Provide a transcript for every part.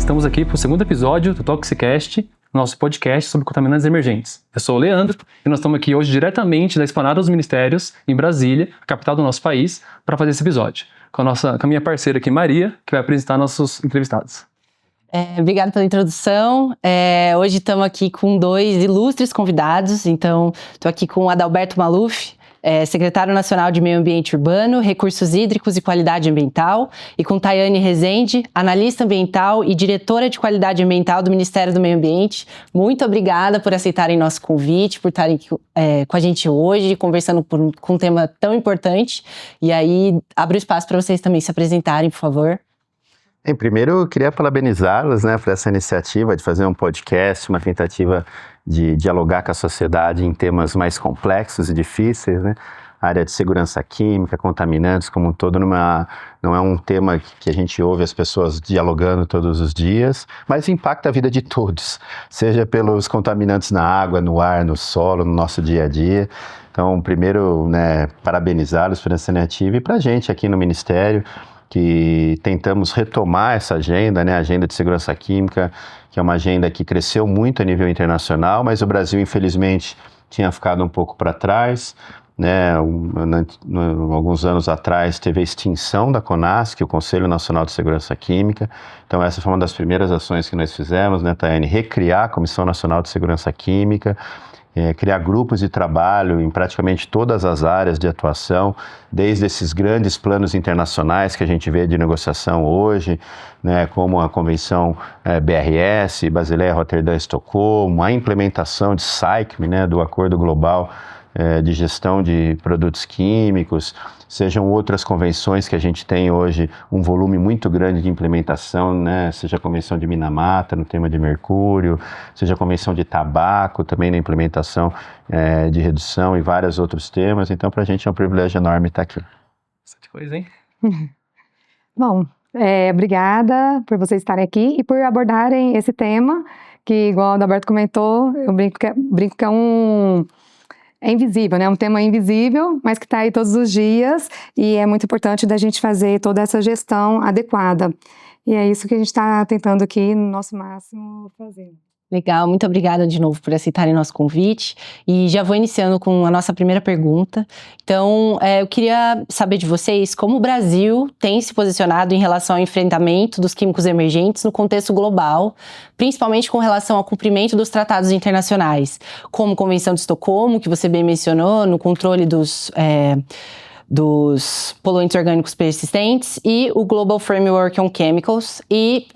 Estamos aqui para o segundo episódio do Toxicast, nosso podcast sobre contaminantes emergentes. Eu sou o Leandro e nós estamos aqui hoje diretamente da Esplanada dos Ministérios, em Brasília, capital do nosso país, para fazer esse episódio. Com a minha parceira aqui, Maria, que vai apresentar nossos entrevistados. Obrigada pela introdução. Hoje estamos aqui com dois ilustres convidados. Então, estou aqui com o Adalberto Maluf, secretário nacional de Meio Ambiente Urbano, Recursos Hídricos e Qualidade Ambiental, e com Tayane Rezende, analista ambiental e diretora de Qualidade Ambiental do Ministério do Meio Ambiente. Muito obrigada por aceitarem nosso convite, por estarem aqui, com a gente hoje, conversando com um tema tão importante. E aí, abro espaço para vocês também se apresentarem, por favor. Primeiro, eu queria parabenizá-los, por essa iniciativa de fazer um podcast, uma tentativa de dialogar com a sociedade em temas mais complexos e difíceis, A área de segurança química, contaminantes como um todo, não é um tema que a gente ouve as pessoas dialogando todos os dias, mas impacta a vida de todos, seja pelos contaminantes na água, no ar, no solo, no nosso dia a dia. Então, primeiro, parabenizá-los por essa iniciativa e para a gente aqui no Ministério, que tentamos retomar essa agenda, a agenda de segurança química, que é uma agenda que cresceu muito a nível internacional, mas o Brasil, infelizmente, tinha ficado um pouco para trás. Alguns anos atrás, teve a extinção da CONASC, o Conselho Nacional de Segurança Química. Então, essa foi uma das primeiras ações que nós fizemos, Tayane? Recriar a Comissão Nacional de Segurança Química, criar grupos de trabalho em praticamente todas as áreas de atuação, desde esses grandes planos internacionais que a gente vê de negociação hoje, como a Convenção BRS, Basileia, Roterdã, Estocolmo, a implementação de SAICM, do Acordo Global de Gestão de Produtos Químicos, sejam outras convenções que a gente tem hoje um volume muito grande de implementação, seja a Convenção de Minamata no tema de mercúrio, seja a Convenção de Tabaco também na implementação de redução e vários outros temas. Então, para a gente é um privilégio enorme estar aqui. Bastante coisa, hein? Bom, obrigada por vocês estarem aqui e por abordarem esse tema, que, igual o Adalberto comentou, eu brinco que é invisível, um tema invisível, mas que está aí todos os dias e é muito importante da gente fazer toda essa gestão adequada. E é isso que a gente está tentando aqui, no nosso máximo, fazer. Legal, muito obrigada de novo por aceitarem nosso convite. E já vou iniciando com a nossa primeira pergunta. Então, eu queria saber de vocês como o Brasil tem se posicionado em relação ao enfrentamento dos químicos emergentes no contexto global, principalmente com relação ao cumprimento dos tratados internacionais, como a Convenção de Estocolmo, que você bem mencionou, no controle dos poluentes orgânicos persistentes, e o Global Framework on Chemicals. E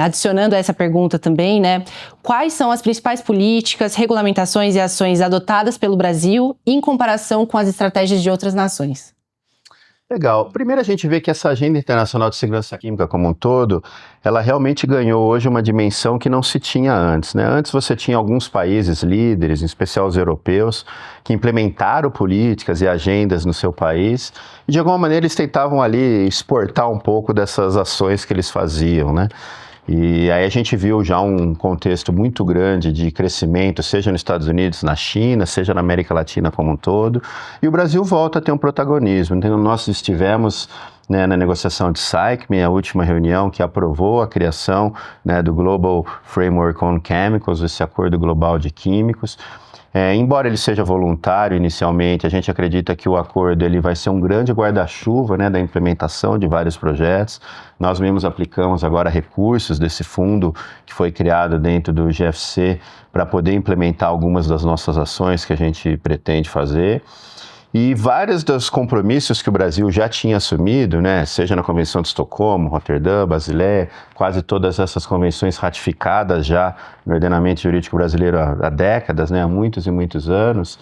adicionando a essa pergunta também, quais são as principais políticas, regulamentações e ações adotadas pelo Brasil em comparação com as estratégias de outras nações? Legal. Primeiro a gente vê que essa agenda internacional de segurança química como um todo, ela realmente ganhou hoje uma dimensão que não se tinha antes, Antes você tinha alguns países líderes, em especial os europeus, que implementaram políticas e agendas no seu país e de alguma maneira eles tentavam ali exportar um pouco dessas ações que eles faziam, E aí a gente viu já um contexto muito grande de crescimento, seja nos Estados Unidos, na China, seja na América Latina como um todo, e o Brasil volta a ter um protagonismo. Então nós estivemos na negociação de SAICM, a última reunião que aprovou a criação do Global Framework on Chemicals, esse acordo global de químicos. Embora ele seja voluntário inicialmente, a gente acredita que o acordo ele vai ser um grande guarda-chuva da implementação de vários projetos. Nós mesmos aplicamos agora recursos desse fundo que foi criado dentro do GFC para poder implementar algumas das nossas ações que a gente pretende fazer. E vários dos compromissos que o Brasil já tinha assumido, seja na Convenção de Estocolmo, Roterdã, Basileia, quase todas essas convenções ratificadas já no ordenamento jurídico brasileiro há décadas, há muitos e muitos anos,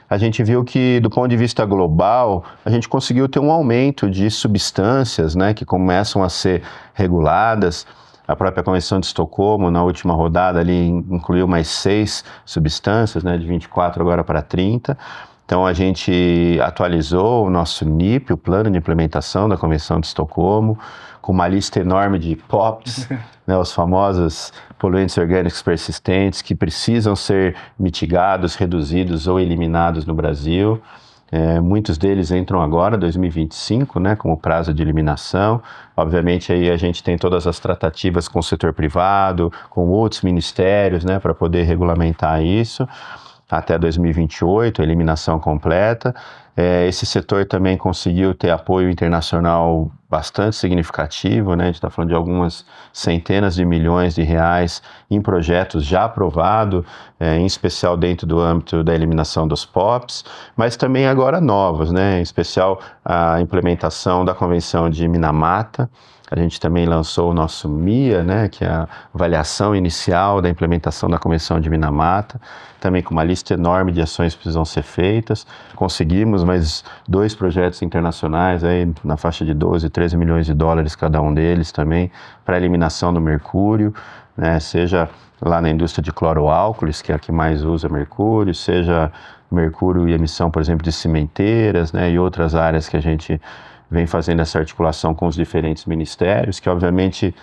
a gente viu que, do ponto de vista global, a gente conseguiu ter um aumento de substâncias, que começam a ser reguladas. A própria Convenção de Estocolmo, na última rodada, ali incluiu mais 6 substâncias, de 24 agora para 30. Então, a gente atualizou o nosso NIP, o Plano de Implementação da Convenção de Estocolmo, com uma lista enorme de POPs, os famosos poluentes orgânicos persistentes que precisam ser mitigados, reduzidos ou eliminados no Brasil. Muitos deles entram agora, 2025, né, como prazo de eliminação. Obviamente aí a gente tem todas as tratativas com o setor privado, com outros ministérios, né, para poder regulamentar isso até 2028, a eliminação completa. Esse setor também conseguiu ter apoio internacional bastante significativo, né? A gente está falando de algumas centenas de milhões de reais em projetos já aprovados, em especial dentro do âmbito da eliminação dos POPs, mas também agora novos, né? Em especial a implementação da Convenção de Minamata. A gente também lançou o nosso MIA, né, que é a avaliação inicial da implementação da Convenção de Minamata, também com uma lista enorme de ações que precisam ser feitas. Conseguimos mais 2 projetos internacionais, aí, na faixa de 12, 13 milhões de dólares cada um deles também, para a eliminação do mercúrio, né, seja lá na indústria de cloroálcools, que é a que mais usa mercúrio, seja mercúrio e emissão, por exemplo, de cimenteiras, né, e outras áreas que a gente vem fazendo essa articulação com os diferentes ministérios, que obviamente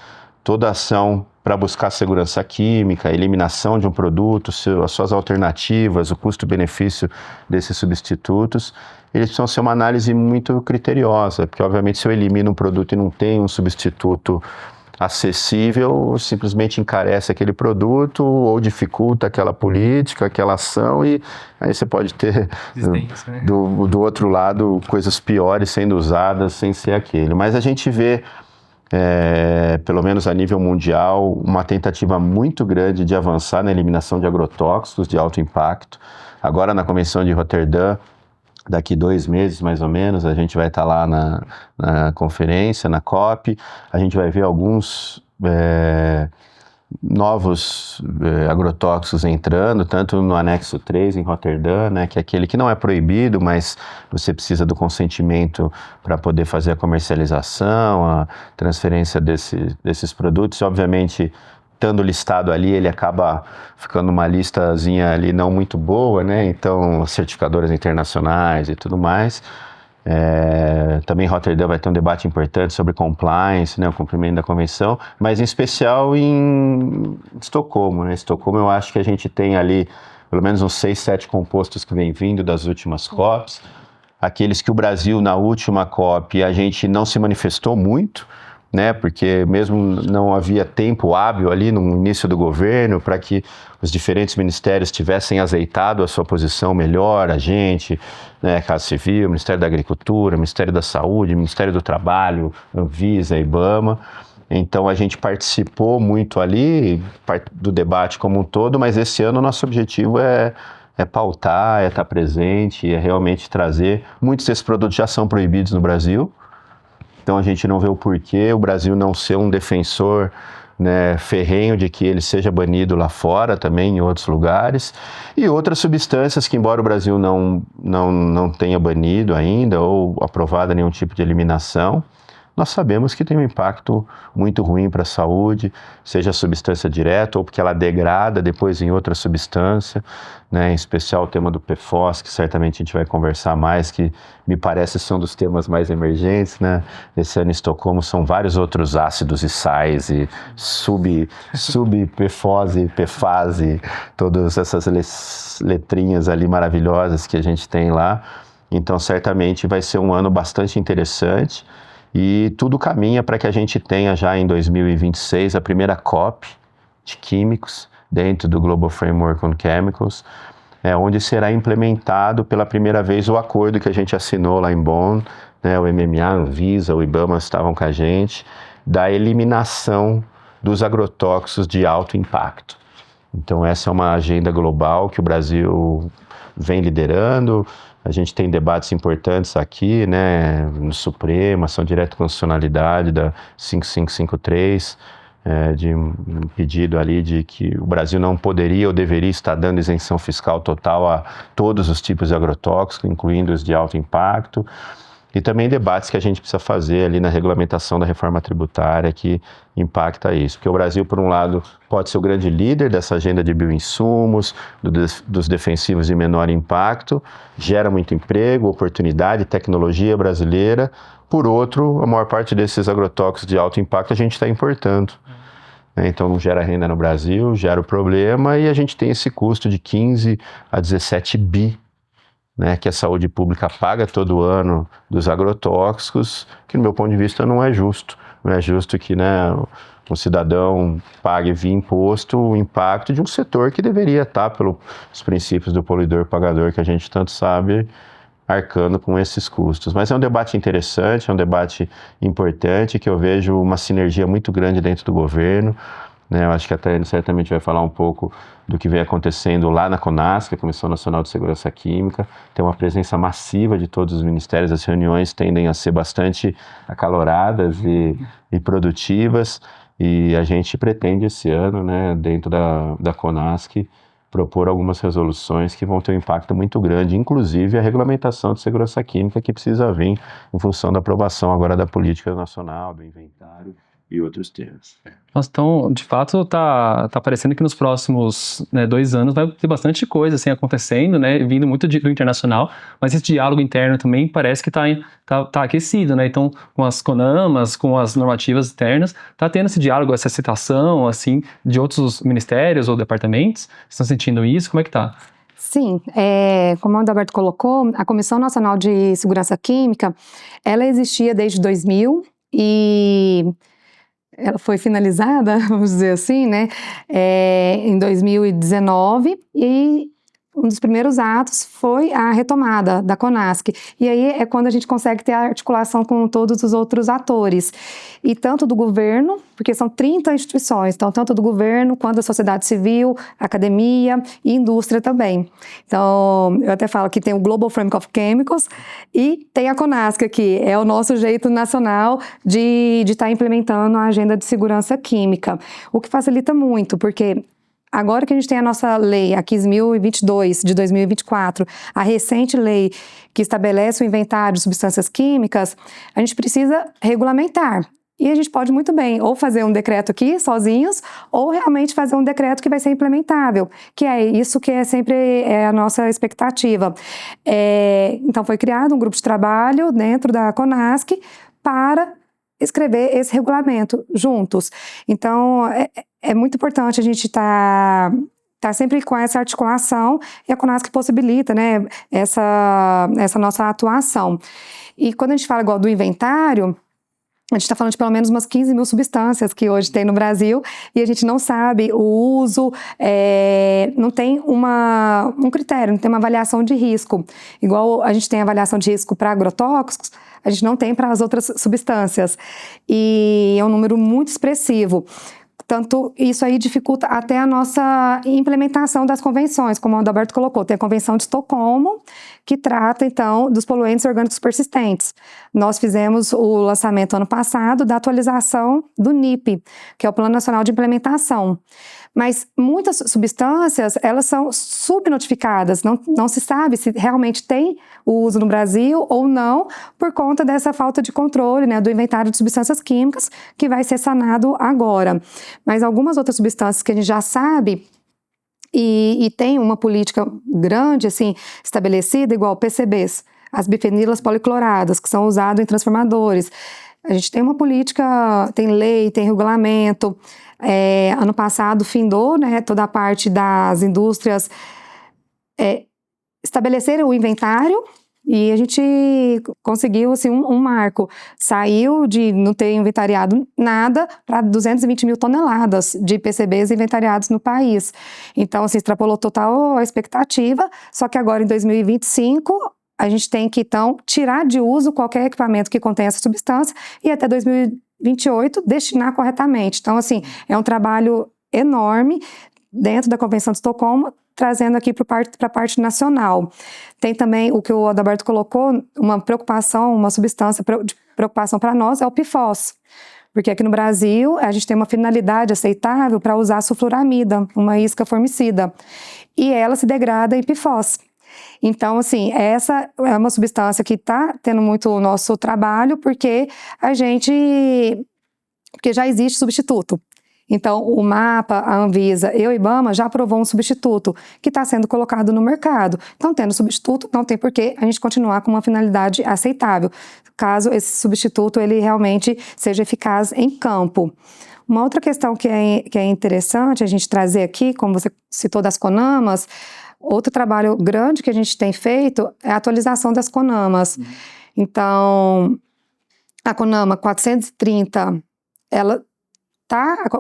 toda ação para buscar segurança química, eliminação de um produto, as suas alternativas, o custo-benefício desses substitutos, eles precisam ser uma análise muito criteriosa, porque obviamente se eu elimino um produto e não tem um substituto acessível, simplesmente encarece aquele produto ou dificulta aquela política, aquela ação, e aí você pode ter Né? do outro lado coisas piores sendo usadas sem ser aquele. Mas a gente vê, pelo menos a nível mundial, uma tentativa muito grande de avançar na eliminação de agrotóxicos de alto impacto. Agora na Convenção de Roterdã, daqui 2 meses, mais ou menos, a gente vai estar lá na conferência, na COP, a gente vai ver alguns novos agrotóxicos entrando, tanto no anexo 3 em Roterdã, né, que é aquele que não é proibido, mas você precisa do consentimento para poder fazer a comercialização, a transferência desses produtos, e obviamente estando listado ali, ele acaba ficando uma listazinha ali não muito boa, né? Então, certificadoras internacionais e tudo mais. Também Roterdã vai ter um debate importante sobre compliance, né? O cumprimento da convenção, mas em especial em Estocolmo, né? Estocolmo eu acho que a gente tem ali pelo menos uns 6, 7 compostos que vem vindo das últimas COPs. Aqueles que o Brasil, na última COP, a gente não se manifestou muito, né, porque mesmo não havia tempo hábil ali no início do governo para que os diferentes ministérios tivessem azeitado a sua posição melhor, a gente, né, Casa Civil, Ministério da Agricultura, Ministério da Saúde, Ministério do Trabalho, Anvisa, IBAMA. Então a gente participou muito ali do debate como um todo, mas esse ano o nosso objetivo é pautar, é estar presente, é realmente trazer. Muitos desses produtos já são proibidos no Brasil, então a gente não vê o porquê o Brasil não ser um defensor, né, ferrenho de que ele seja banido lá fora também, em outros lugares. E outras substâncias que, embora o Brasil não tenha banido ainda ou aprovado nenhum tipo de eliminação, nós sabemos que tem um impacto muito ruim para a saúde, seja a substância direta ou porque ela degrada depois em outra substância, né? Em especial o tema do PFOS, que certamente a gente vai conversar mais, que me parece são dos temas mais emergentes, né? Esse ano em Estocolmo são vários outros ácidos e sais, e sub-PFOS e PFAS, e todas essas letrinhas ali maravilhosas que a gente tem lá. Então certamente vai ser um ano bastante interessante. E tudo caminha para que a gente tenha já em 2026 a primeira COP de químicos dentro do Global Framework on Chemicals, onde será implementado pela primeira vez o acordo que a gente assinou lá em Bonn, né, o MMA, a Anvisa, o IBAMA estavam com a gente, da eliminação dos agrotóxicos de alto impacto. Então essa é uma agenda global que o Brasil vem liderando. A gente tem debates importantes aqui, né, no Supremo, ação direta de constitucionalidade da 5553, de um pedido ali de que o Brasil não poderia ou deveria estar dando isenção fiscal total a todos os tipos de agrotóxicos, incluindo os de alto impacto. E também debates que a gente precisa fazer ali na regulamentação da reforma tributária que impacta isso. Porque o Brasil, por um lado, pode ser o grande líder dessa agenda de bioinsumos, dos defensivos de menor impacto, gera muito emprego, oportunidade, tecnologia brasileira. Por outro, a maior parte desses agrotóxicos de alto impacto a gente está importando. Então não gera renda no Brasil, gera o problema, e a gente tem esse custo de 15 a 17 bi né, que a saúde pública paga todo ano dos agrotóxicos, que no meu ponto de vista não é justo. Não é justo que, né, o cidadão pague via imposto o impacto de um setor que deveria estar, pelos princípios do poluidor-pagador, que a gente tanto sabe, arcando com esses custos. Mas é um debate interessante, é um debate importante, que eu vejo uma sinergia muito grande dentro do governo, né? Eu acho que a Taiane certamente vai falar um pouco do que vem acontecendo lá na CONASC, a Comissão Nacional de Segurança Química. Tem uma presença massiva de todos os ministérios, as reuniões tendem a ser bastante acaloradas e produtivas, e a gente pretende esse ano, né, dentro da CONASC, propor algumas resoluções que vão ter um impacto muito grande, inclusive a regulamentação de segurança química, que precisa vir em função da aprovação agora da política nacional, do inventário e outros temas. Nossa, então, de fato, tá parecendo que nos próximos 2 anos vai ter bastante coisa assim, acontecendo, né, vindo muito do internacional, mas esse diálogo interno também parece que tá aquecido, né? Então, com as CONAMAs, com as normativas internas, tá tendo esse diálogo, essa citação, assim, de outros ministérios ou departamentos? Estão sentindo isso? Como é que tá? Sim, como o Adalberto colocou, a Comissão Nacional de Segurança Química, ela existia desde 2000 e ela foi finalizada, vamos dizer assim, né, em 2019, e um dos primeiros atos foi a retomada da CONASC. E aí é quando a gente consegue ter a articulação com todos os outros atores. E tanto do governo, porque são 30 instituições, então tanto do governo quanto da sociedade civil, academia e indústria também. Então, eu até falo que tem o Global Framework of Chemicals e tem a CONASC aqui, é o nosso jeito nacional de estar implementando a agenda de segurança química, o que facilita muito, porque agora que a gente tem a nossa lei, a 15.022 de 2024, a recente lei que estabelece o inventário de substâncias químicas, a gente precisa regulamentar. E a gente pode muito bem ou fazer um decreto aqui sozinhos, ou realmente fazer um decreto que vai ser implementável, que é isso que é sempre a nossa expectativa. Então foi criado um grupo de trabalho dentro da CONASC para escrever esse regulamento juntos. Então, é muito importante a gente tá sempre com essa articulação, e a CONASC possibilita, né, essa nossa atuação. E quando a gente fala igual do inventário, a gente está falando de pelo menos umas 15 mil substâncias que hoje tem no Brasil, e a gente não sabe o uso, não tem um critério, não tem uma avaliação de risco. Igual a gente tem avaliação de risco para agrotóxicos, a gente não tem para as outras substâncias. E é um número muito expressivo. Tanto isso aí dificulta até a nossa implementação das convenções, como o Adalberto colocou. Tem a Convenção de Estocolmo, que trata, então, dos poluentes orgânicos persistentes. Nós fizemos o lançamento ano passado da atualização do NIP, que é o Plano Nacional de Implementação. Mas muitas substâncias, elas são subnotificadas, não se sabe se realmente tem o uso no Brasil ou não, por conta dessa falta de controle, né, do inventário de substâncias químicas, que vai ser sanado agora. Mas algumas outras substâncias que a gente já sabe, e tem uma política grande, assim, estabelecida, igual PCBs, as bifenilas policloradas, que são usadas em transformadores. A gente tem uma política, tem lei, tem regulamento. Ano passado findou, né, toda a parte das indústrias estabelecer o inventário, e a gente conseguiu assim, um marco. Saiu de não ter inventariado nada para 220 mil toneladas de PCBs inventariados no país. Então, assim, extrapolou total a expectativa, só que agora em 2025 a gente tem que, então, tirar de uso qualquer equipamento que contém essa substância e até 2028 destinar corretamente. Então, assim, é um trabalho enorme dentro da Convenção de Estocolmo, trazendo aqui para a parte nacional. Tem também o que o Adalberto colocou, uma preocupação, uma substância de preocupação para nós é o PFOS. Porque aqui no Brasil a gente tem uma finalidade aceitável para usar a sulfuramida, uma isca formicida, e ela se degrada em PFOS. Então, assim, essa é uma substância que está tendo muito o nosso trabalho, porque já existe substituto. Então, o MAPA, a Anvisa e o IBAMA já aprovou um substituto que está sendo colocado no mercado. Então, tendo substituto, não tem por que a gente continuar com uma finalidade aceitável, caso esse substituto ele realmente seja eficaz em campo. Uma outra questão que é interessante a gente trazer aqui, como você citou das CONAMAs, Outro trabalho grande que a gente tem feito é a atualização das CONAMAs. Então, a CONAMA 430, ela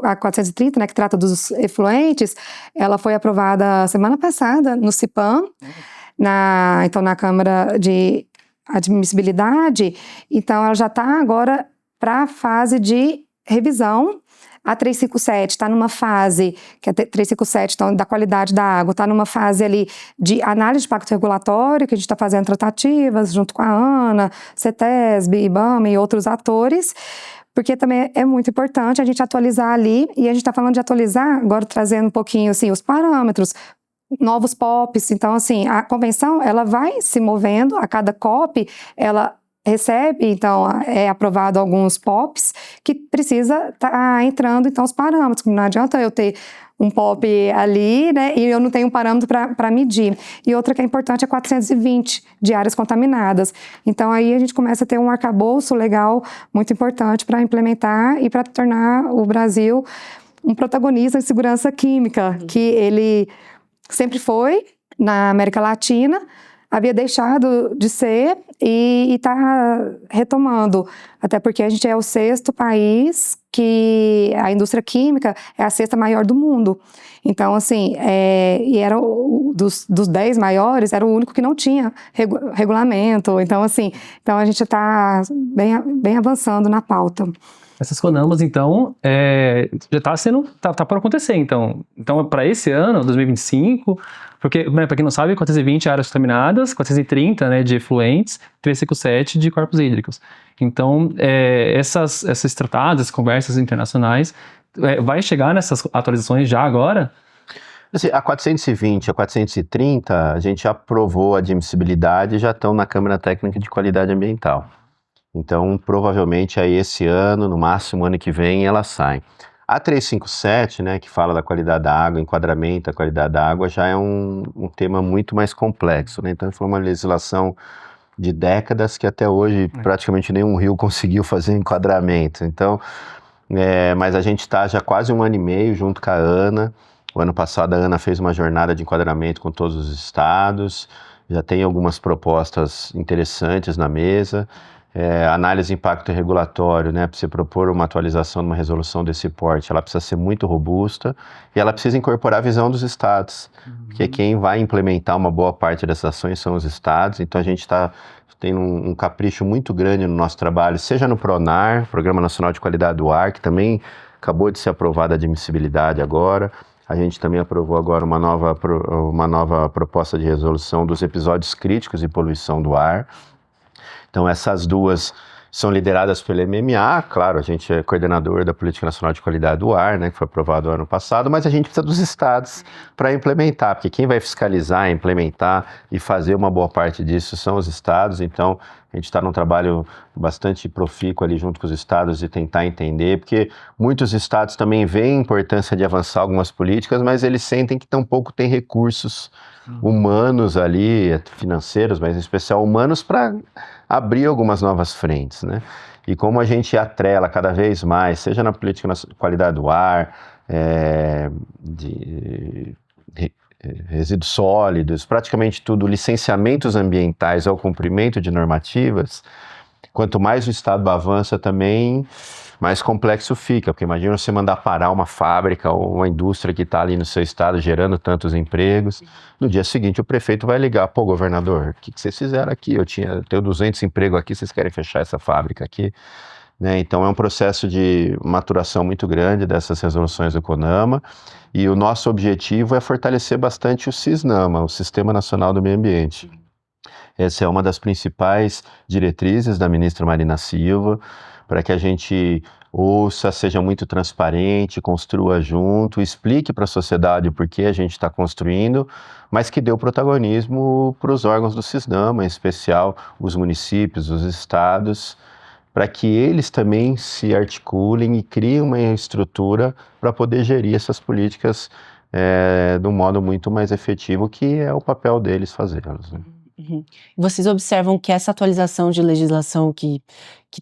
a 430, né, que trata dos efluentes, ela foi aprovada semana passada no CIPAM, então na Câmara de Admissibilidade, então ela já está agora para a fase de revisão. A 357 está numa fase, que a 357, então, da qualidade da água, está numa fase ali de análise de impacto regulatório, que a gente está fazendo tratativas junto com a ANA, CETESB, IBAMA e outros atores, porque também é muito importante a gente atualizar ali, e a gente está falando de atualizar, agora trazendo um pouquinho, assim, os parâmetros, novos POPs, então, assim, a convenção, ela vai se movendo, a cada COP, ela recebe, então, é aprovado alguns POPs que precisa estar entrando, então, os parâmetros. Não adianta eu ter um POP ali, né, e eu não tenho um parâmetro para medir. E outra que é importante é 420 de áreas contaminadas. Então, aí a gente começa a ter um arcabouço legal muito importante para implementar e para tornar o Brasil um protagonista em segurança química, que ele sempre foi na América Latina, havia deixado de ser e está retomando, até porque a gente é o 6º país que a indústria química é a 6ª maior do mundo. Então, assim, e era dos 10 maiores, era o único que não tinha regulamento. Então, assim, a gente está bem avançando na pauta. Essas CONAMAs, então, já tá por acontecer, então. Então, para esse ano, 2025, porque, né, para quem não sabe, 420 áreas contaminadas, 430, né, de efluentes, 357 de corpos hídricos. Então, essas tratadas, conversas internacionais, vai chegar nessas atualizações já agora? Assim, a 420, a 430, a gente aprovou a admissibilidade e já estão na Câmara Técnica de Qualidade Ambiental. Então, provavelmente, aí esse ano, no máximo ano que vem, ela sai. A 357, né, que fala da qualidade da água, enquadramento da qualidade da água, já é um tema muito mais complexo, né? Então, foi uma legislação de décadas que até hoje praticamente nenhum rio conseguiu fazer enquadramento. Então, mas a gente está já quase 1 ano e meio junto com a ANA. O ano passado a ANA fez uma jornada de enquadramento com todos os estados, já tem algumas propostas interessantes na mesa. Análise de impacto regulatório, né, para você propor uma atualização de uma resolução desse porte, ela precisa ser muito robusta e ela precisa incorporar a visão dos estados, porque quem vai implementar uma boa parte dessas ações são os estados. Então a gente está tendo um capricho muito grande no nosso trabalho, seja no PRONAR, Programa Nacional de Qualidade do Ar, que também acabou de ser aprovada a admissibilidade agora. A gente também aprovou agora uma nova proposta de resolução dos episódios críticos de poluição do ar. Então, essas duas são lideradas pelo MMA, claro, a gente é coordenador da Política Nacional de Qualidade do Ar, né, que foi aprovado ano passado, mas a gente precisa dos estados para implementar, porque quem vai fiscalizar, implementar e fazer uma boa parte disso são os estados. Então, a gente está num trabalho bastante profícuo ali junto com os estados de tentar entender, porque muitos estados também veem a importância de avançar algumas políticas, mas eles sentem que tampouco tem recursos humanos ali, financeiros, mas em especial humanos, para abrir algumas novas frentes, né? E como a gente atrela cada vez mais, seja na política de qualidade do ar, de resíduos sólidos, praticamente tudo, licenciamentos ambientais ao cumprimento de normativas, quanto mais o Estado avança também, mais complexo fica, porque imagina você mandar parar uma fábrica ou uma indústria que está ali no seu estado gerando tantos empregos. No dia seguinte o prefeito vai ligar: pô, governador, o que vocês fizeram aqui? Eu tenho 200 empregos aqui, vocês querem fechar essa fábrica aqui? Né? Então é um processo de maturação muito grande dessas resoluções do CONAMA, e o nosso objetivo é fortalecer bastante o SISNAMA, o Sistema Nacional do Meio Ambiente. Essa é uma das principais diretrizes da ministra Marina Silva, para que a gente ouça, seja muito transparente, construa junto, explique para a sociedade o porquê a gente está construindo, mas que dê o protagonismo para os órgãos do SISNAMA, em especial os municípios, os estados, para que eles também se articulem e criem uma estrutura para poder gerir essas políticas de um modo muito mais efetivo, que é o papel deles fazê-los, né? Uhum. Vocês observam que essa atualização de legislação que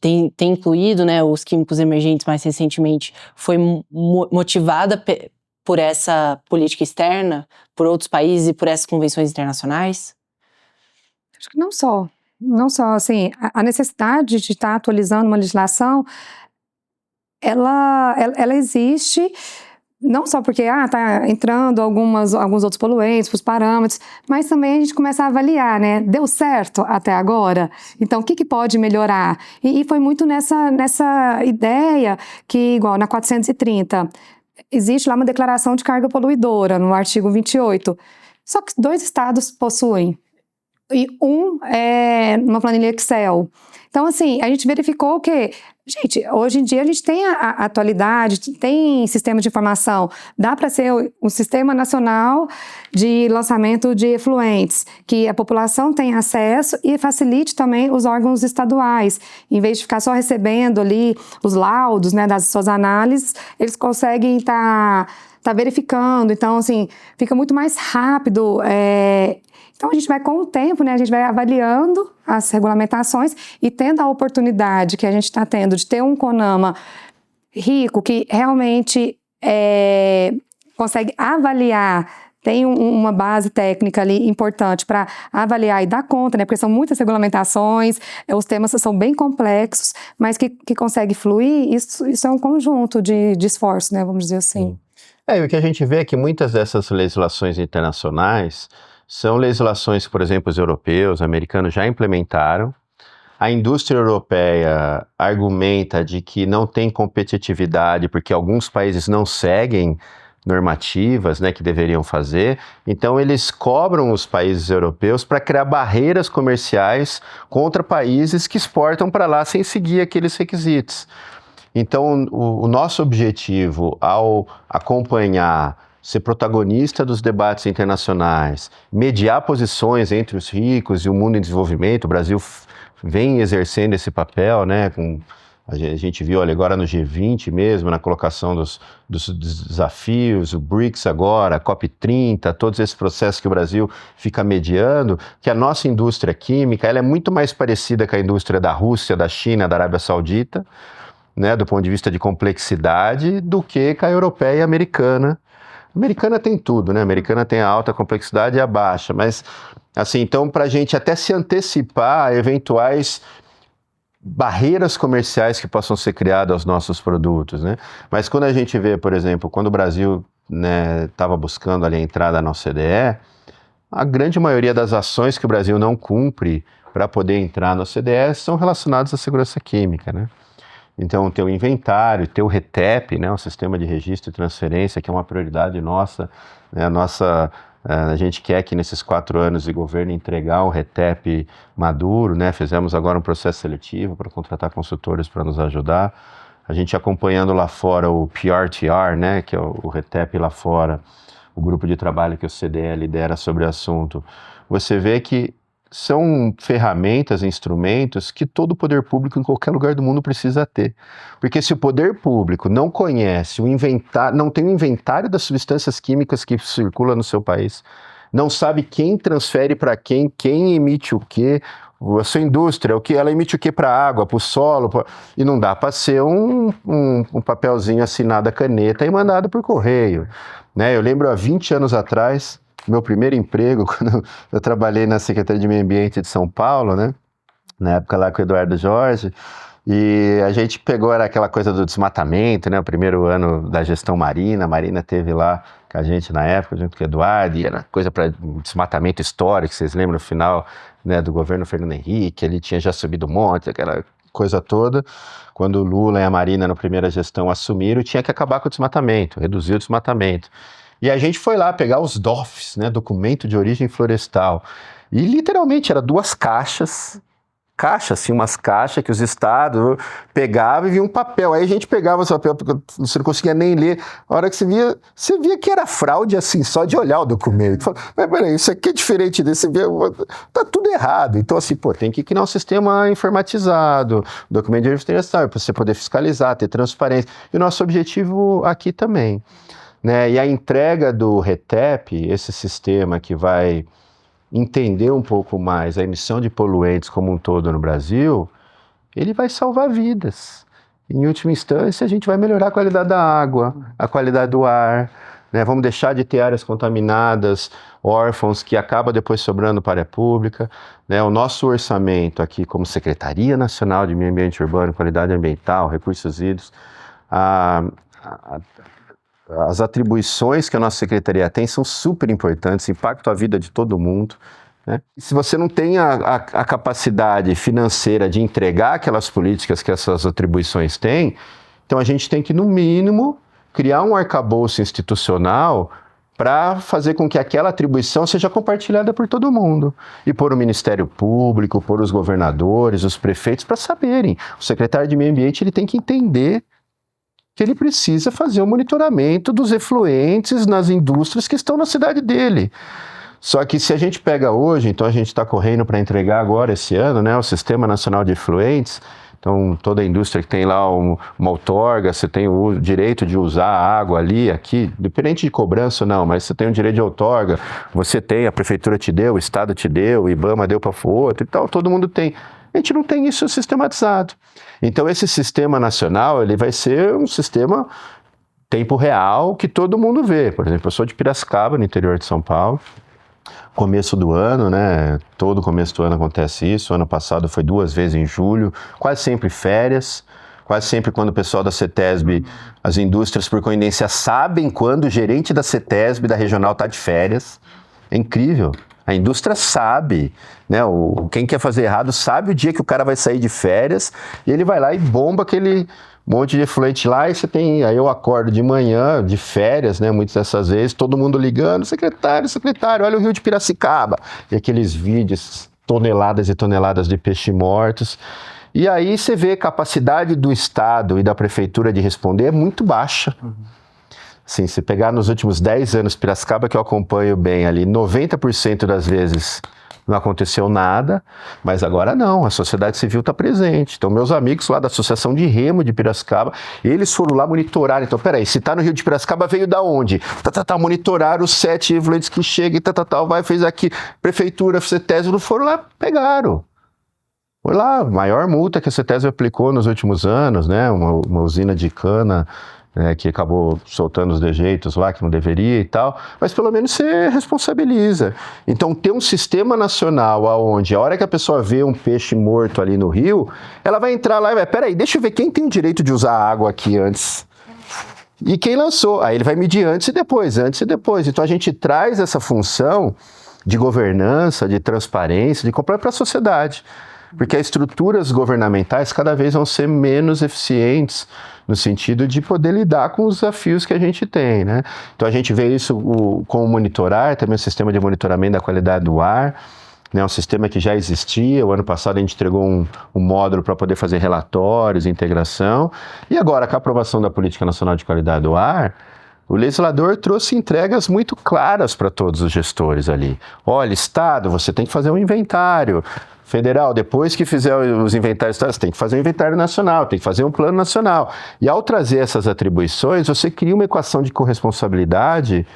tem incluído, né, os químicos emergentes mais recentemente, foi motivada por essa política externa, por outros países e por essas convenções internacionais? Acho que não só, assim, a necessidade de estar atualizando uma legislação, ela existe, não só porque tá entrando alguns outros poluentes, os parâmetros, mas também a gente começa a avaliar, né? Deu certo até agora? Então, o que pode melhorar? E foi muito nessa ideia que, igual na 430, existe lá uma declaração de carga poluidora, no artigo 28. Só que 2 estados possuem. E um é numa planilha Excel. Então, assim, a gente verificou que, gente, hoje em dia a gente tem a atualidade, tem sistema de informação, dá para ser um sistema nacional de lançamento de efluentes, que a população tem acesso e facilite também os órgãos estaduais. Em vez de ficar só recebendo ali os laudos, né, das suas análises, eles conseguem tá verificando. Então, assim, fica muito mais rápido. Então, a gente vai com o tempo, né, a gente vai avaliando as regulamentações e tendo a oportunidade que a gente está tendo de ter um CONAMA rico, que realmente consegue avaliar, tem uma base técnica ali importante para avaliar e dar conta, né, porque são muitas regulamentações, os temas são bem complexos, mas que consegue fluir, isso é um conjunto de esforço, né, vamos dizer assim. E o que a gente vê é que muitas dessas legislações internacionais são legislações que, por exemplo, os europeus, os americanos já implementaram. A indústria europeia argumenta de que não tem competitividade porque alguns países não seguem normativas, né, que deveriam fazer. Então, eles cobram os países europeus para criar barreiras comerciais contra países que exportam para lá sem seguir aqueles requisitos. Então, o nosso objetivo ao acompanhar, ser protagonista dos debates internacionais, mediar posições entre os ricos e o mundo em desenvolvimento, o Brasil vem exercendo esse papel, né, a gente viu agora no G20 mesmo, na colocação dos desafios, o BRICS agora, a COP30, todos esses processos que o Brasil fica mediando, que a nossa indústria química ela é muito mais parecida com a indústria da Rússia, da China, da Arábia Saudita, né, do ponto de vista de complexidade, do que com a europeia e a americana. A americana tem tudo, né? A americana tem a alta complexidade e a baixa, mas, assim, então, para a gente até se antecipar a eventuais barreiras comerciais que possam ser criadas aos nossos produtos, né? Mas quando a gente vê, por exemplo, quando o Brasil, né, estava buscando ali a entrada na OCDE, a grande maioria das ações que o Brasil não cumpre para poder entrar na OCDE são relacionadas à segurança química, né? Então, ter o inventário, ter o RETEP, né, o sistema de registro e transferência, que é uma prioridade nossa, né, a gente quer que nesses 4 anos de governo entregar o RETEP maduro, né, fizemos agora um processo seletivo para contratar consultores para nos ajudar, a gente acompanhando lá fora o PRTR, né, que é o RETEP lá fora, o grupo de trabalho que o CDE lidera sobre o assunto, você vê que são ferramentas, instrumentos que todo poder público em qualquer lugar do mundo precisa ter. Porque se o poder público não conhece o inventário, não tem o inventário das substâncias químicas que circulam no seu país, não sabe quem transfere para quem emite o quê, a sua indústria, ela emite o que para a água, para o solo, e não dá para ser um papelzinho assinado a caneta e mandado por correio. Né? Eu lembro há 20 anos atrás, meu primeiro emprego, quando eu trabalhei na Secretaria de Meio Ambiente de São Paulo, né? Na época lá com o Eduardo Jorge, e a gente pegou, era aquela coisa do desmatamento, né? O primeiro ano da gestão Marina, a Marina teve lá com a gente na época, junto com o Eduardo, e era coisa para desmatamento histórico, vocês lembram no final, né, do governo Fernando Henrique, ele tinha já subido um monte, aquela coisa toda. Quando o Lula e a Marina, na primeira gestão, assumiram, tinha que acabar com o desmatamento, reduzir o desmatamento. E a gente foi lá pegar os DOFs, né, documento de origem florestal, e literalmente era 2 caixas, assim, umas caixas que os estados pegavam e via um papel. Aí a gente pegava esse papel, porque você não conseguia nem ler. A hora que você via que era fraude, assim, só de olhar o documento. Falava, mas peraí, isso aqui é diferente desse, tá tudo errado. Então, assim, tem que criar um sistema informatizado, documento de origem florestal, para você poder fiscalizar, ter transparência. E o nosso objetivo aqui também. Né? E a entrega do RETEP, esse sistema que vai entender um pouco mais a emissão de poluentes como um todo no Brasil, ele vai salvar vidas. Em última instância, a gente vai melhorar a qualidade da água, a qualidade do ar, né? Vamos deixar de ter áreas contaminadas, órfãos, que acaba depois sobrando para a área pública, né? O nosso orçamento aqui, como Secretaria Nacional de Meio Ambiente Urbano, Qualidade Ambiental, Recursos Hídricos, as atribuições que a nossa secretaria tem são super importantes, impactam a vida de todo mundo, né? E se você não tem a capacidade financeira de entregar aquelas políticas que essas atribuições têm, então a gente tem que, no mínimo, criar um arcabouço institucional para fazer com que aquela atribuição seja compartilhada por todo mundo. E por o Ministério Público, por os governadores, os prefeitos, para saberem. O secretário de Meio Ambiente ele tem que entender que ele precisa fazer o monitoramento dos efluentes nas indústrias que estão na cidade dele. Só que se a gente pega hoje, então a gente está correndo para entregar agora esse ano, né, o Sistema Nacional de Efluentes. Então toda a indústria que tem lá uma outorga, você tem o direito de usar a água ali, aqui, independente de cobrança ou não, mas você tem o direito de outorga, você tem, a prefeitura te deu, o estado te deu, o IBAMA deu para outro e tal, todo mundo tem. A gente não tem isso sistematizado. Então esse sistema nacional, ele vai ser um sistema tempo real que todo mundo vê. Por exemplo, eu sou de Piracicaba, no interior de São Paulo. Começo do ano, né? Todo começo do ano acontece isso. O ano passado foi 2 vezes em julho, quase sempre férias, quase sempre quando o pessoal da CETESB, as indústrias por coincidência sabem quando o gerente da CETESB da regional está de férias. É incrível. A indústria sabe, né? Quem quer fazer errado sabe o dia que o cara vai sair de férias e ele vai lá e bomba aquele monte de efluente lá e você tem... Aí eu acordo de manhã, de férias, né? Muitas dessas vezes, todo mundo ligando, secretário, olha o rio de Piracicaba. E aqueles vídeos, toneladas e toneladas de peixes mortos. E aí você vê a capacidade do Estado e da Prefeitura de responder é muito baixa. Assim, se pegar nos últimos 10 anos Piracicaba, que eu acompanho bem ali, 90% das vezes não aconteceu nada, mas agora não, a sociedade civil está presente. Então, meus amigos lá da Associação de Remo de Piracicaba, eles foram lá monitorar. Então, peraí, se está no Rio de Piracicaba, veio da onde? Monitorar os 7 efluentes que chegam e vai, fez aqui. Prefeitura, CETESB, foram lá, pegaram. Foi lá, a maior multa que a CETESB aplicou nos últimos anos, né? Uma usina de cana, que acabou soltando os dejeitos lá, que não deveria e tal, mas pelo menos você responsabiliza. Então, ter um sistema nacional onde a hora que a pessoa vê um peixe morto ali no rio, ela vai entrar lá e vai, peraí, deixa eu ver quem tem o direito de usar a água aqui antes. E quem lançou? Aí ele vai medir antes e depois. Então, a gente traz essa função de governança, de transparência, de comprar para a sociedade. Porque as estruturas governamentais cada vez vão ser menos eficientes no sentido de poder lidar com os desafios que a gente tem, né? Então a gente vê isso com o Monitorar, também o sistema de monitoramento da qualidade do ar, né? Um sistema que já existia. O ano passado a gente entregou um módulo para poder fazer relatórios, integração, e agora com a aprovação da Política Nacional de Qualidade do Ar, o legislador trouxe entregas muito claras para todos os gestores ali. Olha, Estado, você tem que fazer um inventário. Federal, depois que fizer os inventários, você tem que fazer um inventário nacional, tem que fazer um plano nacional. E ao trazer essas atribuições, você cria uma equação de corresponsabilidade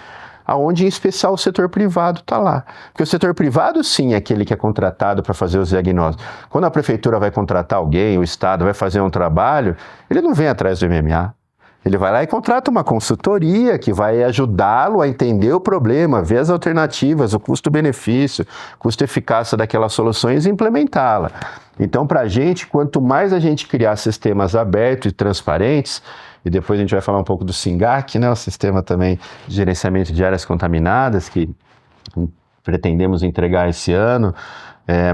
aonde, em especial, o setor privado está lá. Porque o setor privado, sim, é aquele que é contratado para fazer os diagnósticos. Quando a prefeitura vai contratar alguém, o Estado vai fazer um trabalho, ele não vem atrás do MMA. Ele vai lá e contrata uma consultoria que vai ajudá-lo a entender o problema, ver as alternativas, o custo-benefício, custo-eficácia daquelas soluções e implementá-la. Então, para a gente, quanto mais a gente criar sistemas abertos e transparentes, e depois a gente vai falar um pouco do SINGAC, né, o sistema também de gerenciamento de áreas contaminadas, que pretendemos entregar esse ano,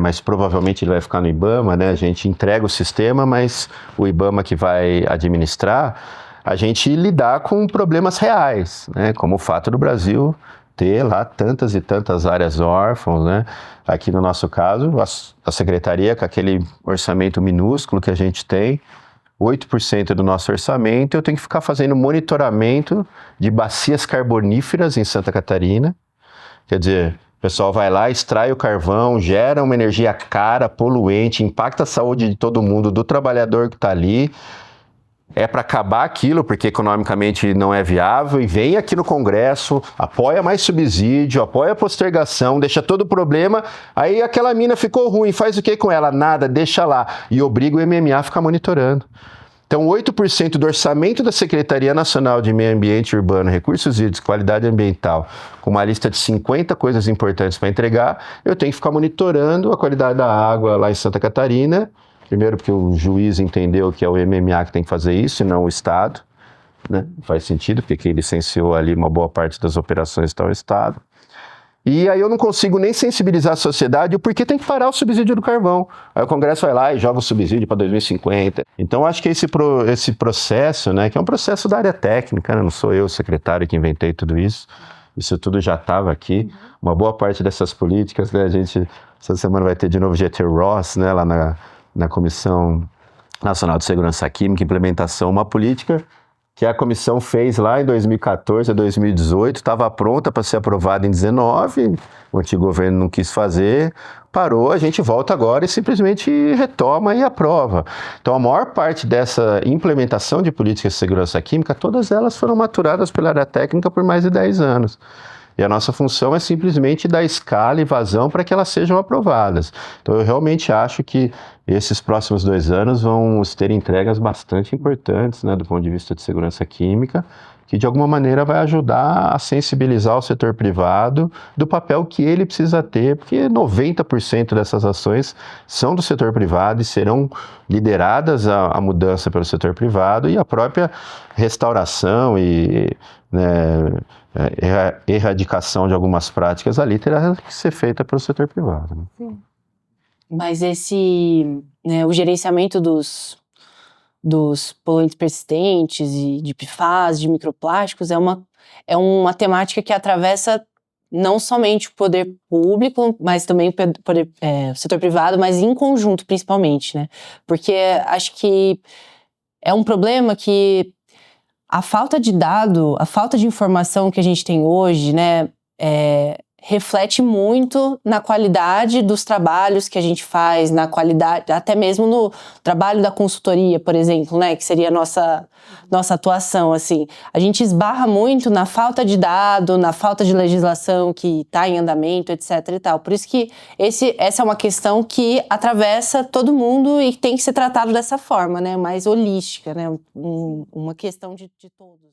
mas provavelmente ele vai ficar no IBAMA, né? A gente entrega o sistema, mas o IBAMA que vai administrar, a gente lidar com problemas reais, né? Como o fato do Brasil ter lá tantas e tantas áreas órfãos, né? Aqui no nosso caso, a secretaria, com aquele orçamento minúsculo que a gente tem, 8% do nosso orçamento, eu tenho que ficar fazendo monitoramento de bacias carboníferas em Santa Catarina. Quer dizer, o pessoal vai lá, extrai o carvão, gera uma energia cara, poluente, impacta a saúde de todo mundo, do trabalhador que está ali. É para acabar aquilo, porque economicamente não é viável, e vem aqui no Congresso, apoia mais subsídio, apoia postergação, deixa todo o problema, aí aquela mina ficou ruim, faz o que com ela? Nada, deixa lá, e obriga o MMA a ficar monitorando. Então, 8% do orçamento da Secretaria Nacional de Meio Ambiente Urbano, Recursos Hídricos e Qualidade Ambiental, com uma lista de 50 coisas importantes para entregar, eu tenho que ficar monitorando a qualidade da água lá em Santa Catarina. Primeiro porque o juiz entendeu que é o MMA que tem que fazer isso e não o Estado, né? Faz sentido, porque quem licenciou ali uma boa parte das operações está o Estado. E aí eu não consigo nem sensibilizar a sociedade o porquê tem que parar o subsídio do carvão. Aí o Congresso vai lá e joga o subsídio para 2050. Então acho que esse processo, né, que é um processo da área técnica, né, não sou eu, secretário, que inventei tudo isso. Isso tudo já estava aqui. Uma boa parte dessas políticas, né, a gente, essa semana vai ter de novo GT Ross, né, lá na Comissão Nacional de Segurança Química, implementação, uma política que a comissão fez lá em 2014 a 2018, estava pronta para ser aprovada em 2019, o antigo governo não quis fazer, parou, a gente volta agora e simplesmente retoma e aprova. Então a maior parte dessa implementação de políticas de segurança química, todas elas foram maturadas pela área técnica por mais de 10 anos. E a nossa função é simplesmente dar escala e vazão para que elas sejam aprovadas. Então eu realmente acho que esses próximos 2 anos vão ter entregas bastante importantes, né, do ponto de vista de segurança química, que de alguma maneira vai ajudar a sensibilizar o setor privado do papel que ele precisa ter, porque 90% dessas ações são do setor privado e serão lideradas a mudança pelo setor privado, e a própria restauração e, né, erradicação de algumas práticas ali terá que ser feita pelo setor privado. Né? Sim. Mas o gerenciamento dos poluentes persistentes e de PFAS, de microplásticos, é uma temática que atravessa não somente o poder público, mas também o setor privado, mas em conjunto, principalmente, né? Porque acho que é um problema que a falta de dado, a falta de informação que a gente tem hoje, né, reflete muito na qualidade dos trabalhos que a gente faz, na qualidade, até mesmo no trabalho da consultoria, por exemplo, né, que seria a nossa atuação, assim. A gente esbarra muito na falta de dado, na falta de legislação que está em andamento, etc e tal. Por isso que essa é uma questão que atravessa todo mundo e tem que ser tratado dessa forma, né, mais holística, né, uma questão de todos, né.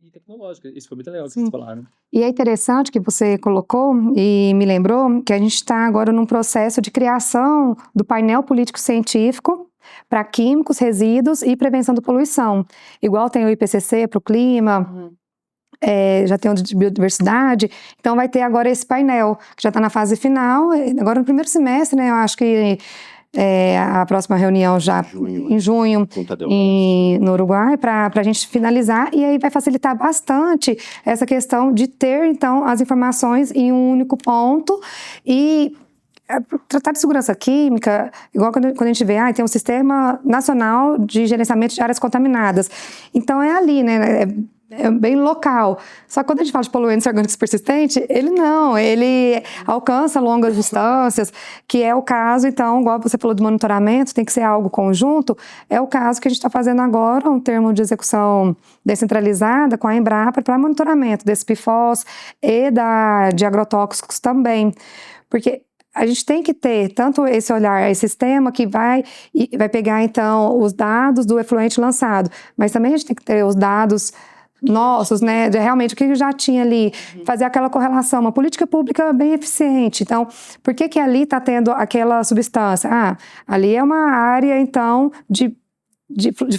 E tecnológica. Isso foi muito legal que vocês falaram. E é interessante que você colocou e me lembrou que a gente está agora num processo de criação do painel político-científico para químicos, resíduos e prevenção da poluição. Igual tem o IPCC para o clima, já tem o de biodiversidade, então vai ter agora esse painel, que já está na fase final, agora no primeiro semestre, né, eu acho que a próxima reunião já em junho no Uruguai, para a gente finalizar, e aí vai facilitar bastante essa questão de ter, então, as informações em um único ponto. E tratar de segurança química, igual quando a gente vê, tem um Sistema Nacional de Gerenciamento de Áreas Contaminadas. Então é ali, né? É bem local. Só que quando a gente fala de poluentes orgânicos persistentes, ele alcança longas distâncias, que é o caso, então, igual você falou do monitoramento, tem que ser algo conjunto, é o caso que a gente está fazendo agora, um termo de execução descentralizada com a Embrapa para monitoramento desse PFOS e de agrotóxicos também. Porque a gente tem que ter tanto esse olhar, esse sistema que vai pegar, então, os dados do efluente lançado, mas também a gente tem que ter os dados nossos, né, de realmente o que já tinha ali, fazer aquela correlação, uma política pública bem eficiente. Então, por que ali está tendo aquela substância? Ali é uma área, então, de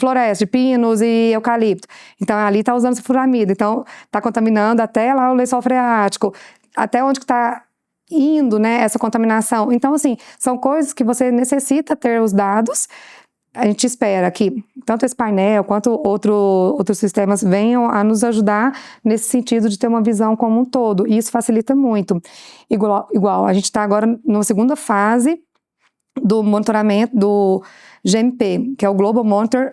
floresta, de pinos e eucalipto. Então, ali está usando sulfuramida. Então, está contaminando até lá o lençol freático, até onde que está indo, né, essa contaminação. Então, assim, são coisas que você necessita ter os dados. A gente espera que tanto esse painel quanto outros sistemas venham a nos ajudar nesse sentido de ter uma visão como um todo, e isso facilita muito. Igual a gente está agora na segunda fase do monitoramento do GMP, que é o Global Monitor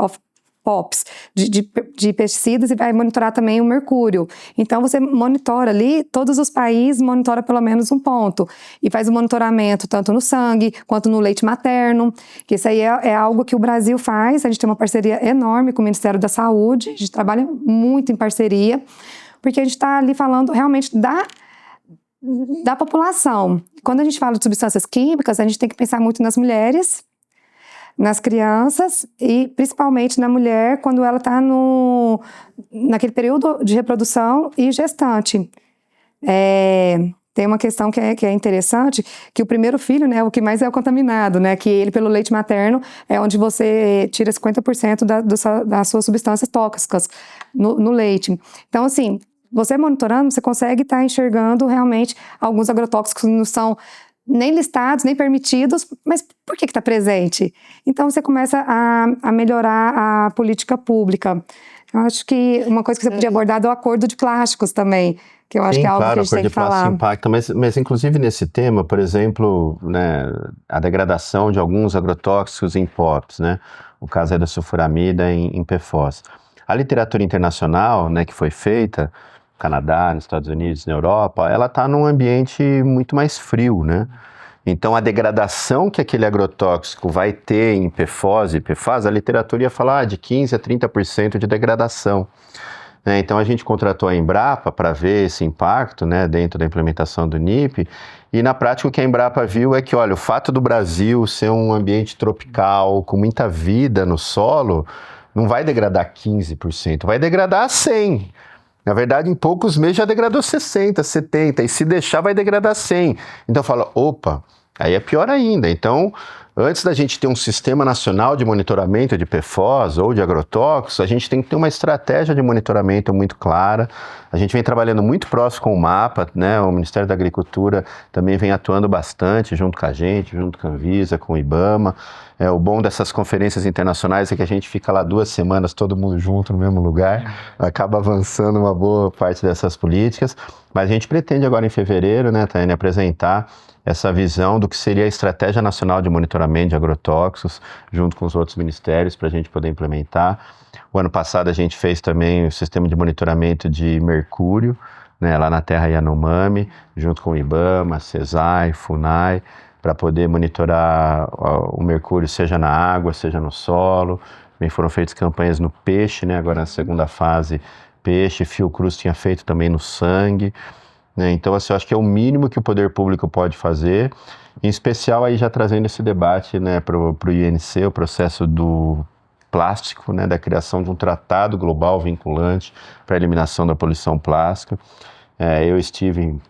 of POPs, de pesticidas, e vai monitorar também o mercúrio. Então, você monitora ali, todos os países monitoram pelo menos um ponto, e faz o monitoramento tanto no sangue, quanto no leite materno, que isso aí é algo que o Brasil faz. A gente tem uma parceria enorme com o Ministério da Saúde, a gente trabalha muito em parceria, porque a gente está ali falando realmente da população. Quando a gente fala de substâncias químicas, a gente tem que pensar muito nas mulheres, nas crianças e principalmente na mulher quando ela está naquele período de reprodução e gestante. Tem uma questão que é interessante, que o primeiro filho, né, o que mais é o contaminado, né, que ele pelo leite materno é onde você tira 50% das suas substâncias tóxicas no leite. Então, assim, você monitorando, você consegue estar enxergando realmente alguns agrotóxicos que não são nem listados, nem permitidos, mas por que está presente? Então, você começa a melhorar a política pública. Eu acho que uma coisa que você podia abordar é o acordo de plásticos também, que eu acho que é algo que a gente tem que falar. Impacta, mas inclusive nesse tema, por exemplo, né, a degradação de alguns agrotóxicos em POPs, né, o caso é da sulfuramida em PFOS. A literatura internacional, né, que foi feita, no Canadá, nos Estados Unidos, na Europa, ela está num ambiente muito mais frio, né? Então, a degradação que aquele agrotóxico vai ter em PFOS e PFAS, a literatura ia falar de 15% a 30% de degradação. Então, a gente contratou a Embrapa para ver esse impacto, né, dentro da implementação do NIP, e na prática o que a Embrapa viu é que, olha, o fato do Brasil ser um ambiente tropical, com muita vida no solo, não vai degradar 15%, vai degradar 100%. Na verdade, em poucos meses já degradou 60%, 70%, e se deixar vai degradar 100%. Então fala, opa, aí é pior ainda. Então, antes da gente ter um sistema nacional de monitoramento de PFOS ou de agrotóxicos, a gente tem que ter uma estratégia de monitoramento muito clara. A gente vem trabalhando muito próximo com o MAPA, né? O Ministério da Agricultura também vem atuando bastante junto com a gente, junto com a Anvisa, com o IBAMA. O bom dessas conferências internacionais é que a gente fica lá 2 semanas, todo mundo junto no mesmo lugar, acaba avançando uma boa parte dessas políticas, mas a gente pretende agora em fevereiro, né, Tânia, apresentar essa visão do que seria a Estratégia Nacional de Monitoramento de Agrotóxicos, junto com os outros ministérios, para a gente poder implementar. O ano passado a gente fez também o sistema de monitoramento de mercúrio, né, lá na terra Yanomami, junto com o IBAMA, CESAI, FUNAI, para poder monitorar o mercúrio, seja na água, seja no solo. Também foram feitas campanhas no peixe, né? Agora na segunda fase, peixe, Fiocruz tinha feito também no sangue, né? Então, assim, eu acho que é o mínimo que o poder público pode fazer, em especial aí já trazendo esse debate, né, para o INC, o processo do plástico, né, da criação de um tratado global vinculante para a eliminação da poluição plástica. Eu estive em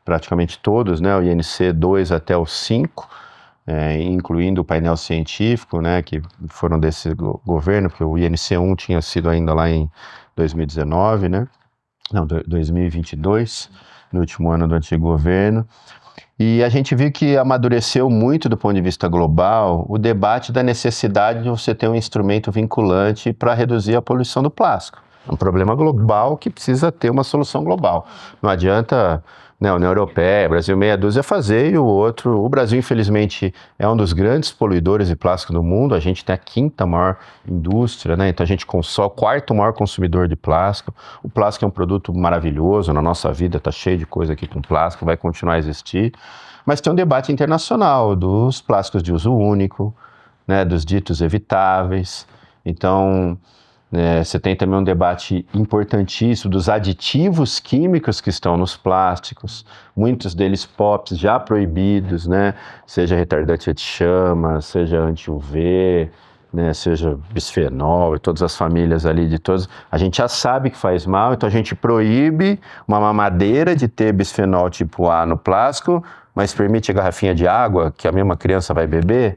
praticamente todos, né, o INC 2 até o 5, incluindo o painel científico, né, que foram desse governo, porque o INC 1 tinha sido ainda lá em 2019, né, não, 2022, no último ano do antigo governo, e a gente viu que amadureceu muito do ponto de vista global o debate da necessidade de você ter um instrumento vinculante para reduzir a poluição do plástico. É um problema global que precisa ter uma solução global. Não adianta, né, a União Europeia, Brasil meia dúzia fazer e o outro. O Brasil, infelizmente, é um dos grandes poluidores de plástico do mundo. A gente tem a 5ª maior indústria, né? Então a gente consome o 4º maior consumidor de plástico. O plástico é um produto maravilhoso, na nossa vida está cheio de coisa aqui com plástico, vai continuar a existir. Mas tem um debate internacional dos plásticos de uso único, né, dos ditos evitáveis. Então, você tem também um debate importantíssimo dos aditivos químicos que estão nos plásticos, muitos deles POPs já proibidos, né? Seja retardante de chama, seja anti-UV, né? Seja bisfenol e todas as famílias ali de todos. A gente já sabe que faz mal, então a gente proíbe uma mamadeira de ter bisfenol tipo A no plástico, mas permite a garrafinha de água que a mesma criança vai beber.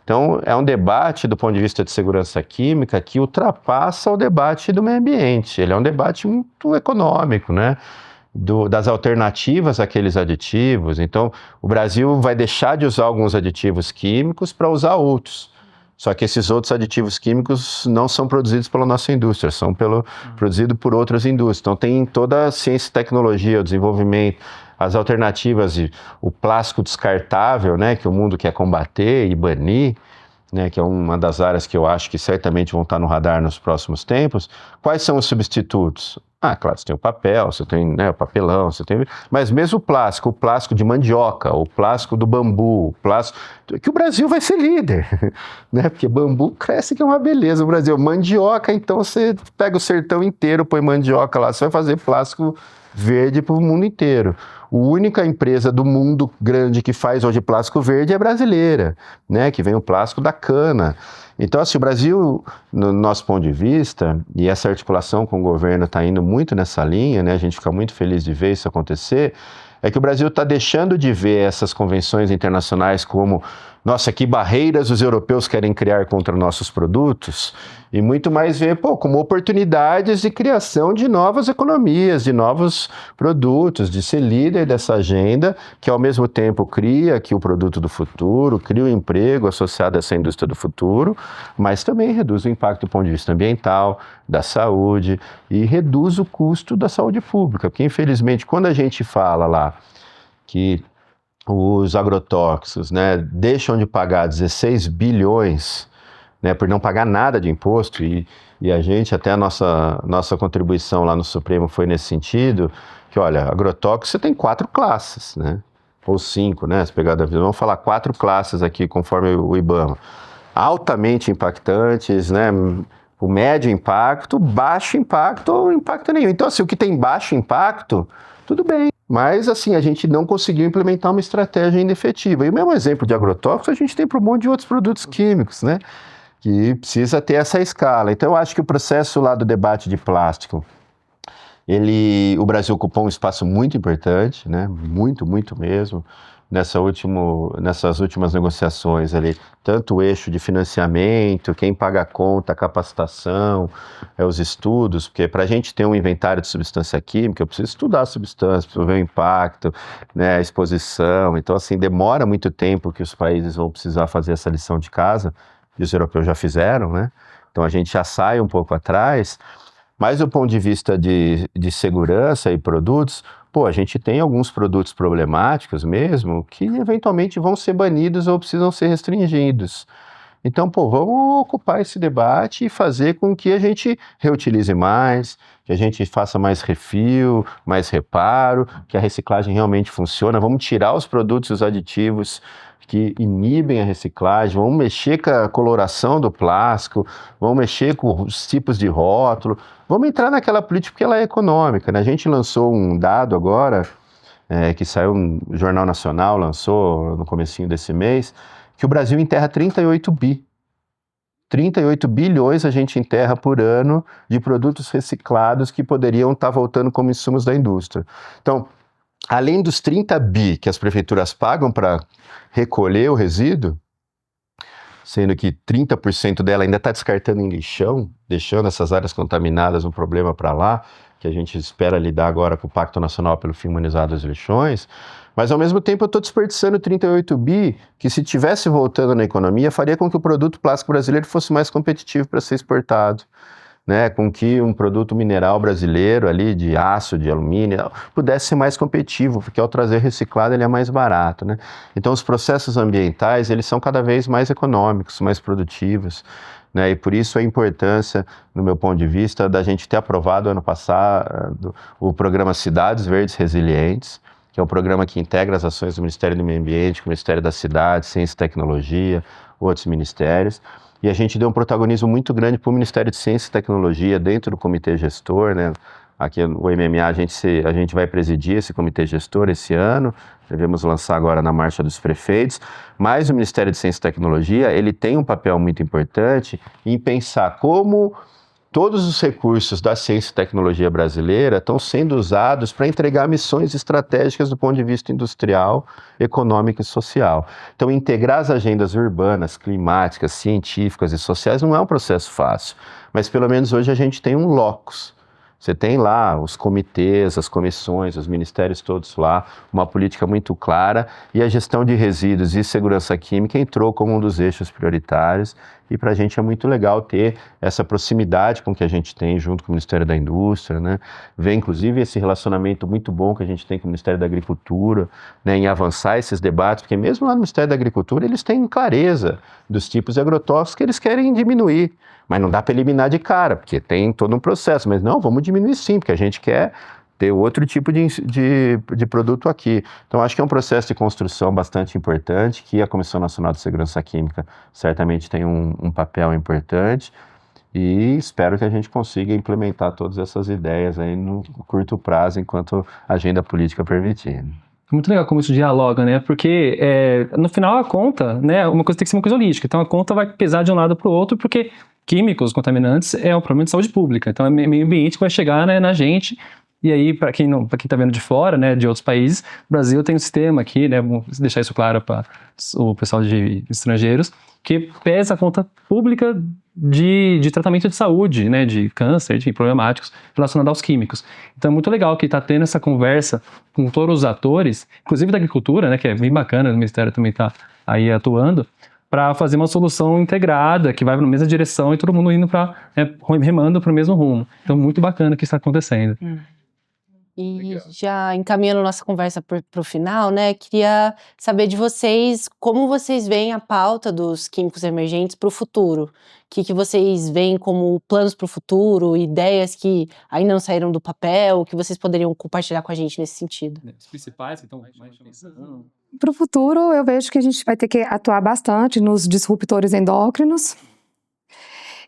Então, é um debate do ponto de vista de segurança química que ultrapassa o debate do meio ambiente. Ele é um debate muito econômico, né? Das alternativas àqueles aditivos. Então, o Brasil vai deixar de usar alguns aditivos químicos para usar outros. Só que esses outros aditivos químicos não são produzidos pela nossa indústria, são produzidos por outras indústrias. Então, tem toda a ciência e tecnologia, o desenvolvimento, as alternativas, o plástico descartável, né, que o mundo quer combater e banir, né, que é uma das áreas que eu acho que certamente vão estar no radar nos próximos tempos. Quais são os substitutos? Claro, você tem o papel, você tem, né, o papelão, você tem... Mas mesmo o plástico de mandioca, o plástico do bambu, o plástico... que o Brasil vai ser líder, né? Porque bambu cresce que é uma beleza no Brasil. Mandioca, então você pega o sertão inteiro, põe mandioca lá, você vai fazer plástico verde para o mundo inteiro. A única empresa do mundo grande que faz hoje plástico verde é brasileira, né? Que vem o plástico da cana. Então, assim, o Brasil, no nosso ponto de vista, e essa articulação com o governo está indo muito nessa linha, né? A gente fica muito feliz de ver isso acontecer, é que o Brasil está deixando de ver essas convenções internacionais como, nossa, que barreiras os europeus querem criar contra nossos produtos, e muito mais ver, como oportunidades de criação de novas economias, de novos produtos, de ser líder dessa agenda, que ao mesmo tempo cria aqui o produto do futuro, cria o emprego associado a essa indústria do futuro, mas também reduz o impacto do ponto de vista ambiental, da saúde, e reduz o custo da saúde pública, porque infelizmente quando a gente fala lá que os agrotóxicos, né, deixam de pagar 16 bilhões, né, por não pagar nada de imposto, e a gente, até a nossa contribuição lá no Supremo foi nesse sentido, que olha, agrotóxico você tem 4 classes, né, ou 5, né, se pegar da vida, vamos falar 4 classes aqui, conforme o IBAMA, altamente impactantes, né, o médio impacto, baixo impacto ou impacto nenhum. Então, assim, o que tem baixo impacto, tudo bem. Mas, assim, a gente não conseguiu implementar uma estratégia ainda efetiva. E o mesmo exemplo de agrotóxicos a gente tem para um monte de outros produtos químicos, né? Que precisa ter essa escala. Então, eu acho que o processo lá do debate de plástico, o Brasil ocupou um espaço muito importante, né? Muito, muito mesmo. Nessas últimas negociações ali, tanto o eixo de financiamento, quem paga a conta, a capacitação, os estudos, porque para a gente ter um inventário de substância química, eu preciso estudar a substância, preciso ver o impacto, né, a exposição, então assim, demora muito tempo que os países vão precisar fazer essa lição de casa, e os europeus já fizeram, né, então a gente já sai um pouco atrás, mas do ponto de vista de segurança e produtos, a gente tem alguns produtos problemáticos mesmo que eventualmente vão ser banidos ou precisam ser restringidos. Então, vamos ocupar esse debate e fazer com que a gente reutilize mais, que a gente faça mais refil, mais reparo, que a reciclagem realmente funcione. Vamos tirar os produtos e os aditivos que inibem a reciclagem, vamos mexer com a coloração do plástico, vamos mexer com os tipos de rótulo, vamos entrar naquela política porque ela é econômica, né? A gente lançou um dado agora, que saiu no Jornal Nacional, lançou no comecinho desse mês, que o Brasil enterra 38 bi. 38 bilhões a gente enterra por ano de produtos reciclados que poderiam estar voltando como insumos da indústria. Então, além dos 30 bi que as prefeituras pagam para recolher o resíduo, sendo que 30% dela ainda está descartando em lixão, deixando essas áreas contaminadas um problema para lá, que a gente espera lidar agora com o Pacto Nacional pelo Fim Humanizado dos Lixões, mas ao mesmo tempo eu estou desperdiçando 38 bi, que se tivesse voltando na economia, faria com que o produto plástico brasileiro fosse mais competitivo para ser exportado. Né, com que um produto mineral brasileiro ali de aço, de alumínio, pudesse ser mais competitivo, porque ao trazer reciclado ele é mais barato, né? Então os processos ambientais, eles são cada vez mais econômicos, mais produtivos, né? E por isso a importância, no meu ponto de vista, da gente ter aprovado ano passado o programa Cidades Verdes Resilientes, que é um programa que integra as ações do Ministério do Meio Ambiente, com o Ministério da Cidade, Ciência e Tecnologia, outros ministérios. E a gente deu um protagonismo muito grande para o Ministério de Ciência e Tecnologia dentro do comitê gestor, né? Aqui no MMA a gente vai presidir esse comitê gestor esse ano, devemos lançar agora na Marcha dos Prefeitos, mas o Ministério de Ciência e Tecnologia, ele tem um papel muito importante em pensar como todos os recursos da ciência e tecnologia brasileira estão sendo usados para entregar missões estratégicas do ponto de vista industrial, econômico e social. Então, integrar as agendas urbanas, climáticas, científicas e sociais não é um processo fácil, mas pelo menos hoje a gente tem um locus. Você tem lá os comitês, as comissões, os ministérios todos lá, uma política muito clara, e a gestão de resíduos e segurança química entrou como um dos eixos prioritários, e para a gente é muito legal ter essa proximidade com que a gente tem junto com o Ministério da Indústria, né? Ver inclusive esse relacionamento muito bom que a gente tem com o Ministério da Agricultura, né, em avançar esses debates, porque mesmo lá no Ministério da Agricultura eles têm clareza dos tipos de agrotóxicos que eles querem diminuir, mas não dá para eliminar de cara, porque tem todo um processo, mas não, vamos diminuir sim, porque a gente quer ter outro tipo de produto aqui. Então, acho que é um processo de construção bastante importante, que a Comissão Nacional de Segurança Química certamente tem um papel importante, E espero que a gente consiga implementar todas essas ideias aí no curto prazo, enquanto a agenda política permitir. Muito legal como isso dialoga, né? Porque no final a conta, né? Uma coisa tem que ser uma coisa holística. Então a conta vai pesar de um lado para o outro, porque químicos contaminantes é um problema de saúde pública. Então é meio ambiente que vai chegar, né, na gente. E aí, para quem está vendo de fora, né, de outros países, o Brasil tem um sistema aqui, né? Vamos deixar isso claro para o pessoal de estrangeiros, que pesa a conta pública de tratamento de saúde, né, de câncer, de problemáticos relacionados aos químicos. Então é muito legal que está tendo essa conversa com todos os atores, inclusive da agricultura, né, que é bem bacana, o Ministério também está aí atuando, para fazer uma solução integrada, que vai na mesma direção e todo mundo indo remando para o mesmo rumo. Então muito bacana que isso está acontecendo. E já encaminhando nossa conversa para o final, né, queria saber de vocês como vocês veem a pauta dos químicos emergentes para o futuro. O que vocês veem como planos para o futuro, ideias que ainda não saíram do papel, que vocês poderiam compartilhar com a gente nesse sentido? Os principais que estão mais pensando. Para o futuro, eu vejo que a gente vai ter que atuar bastante nos disruptores endócrinos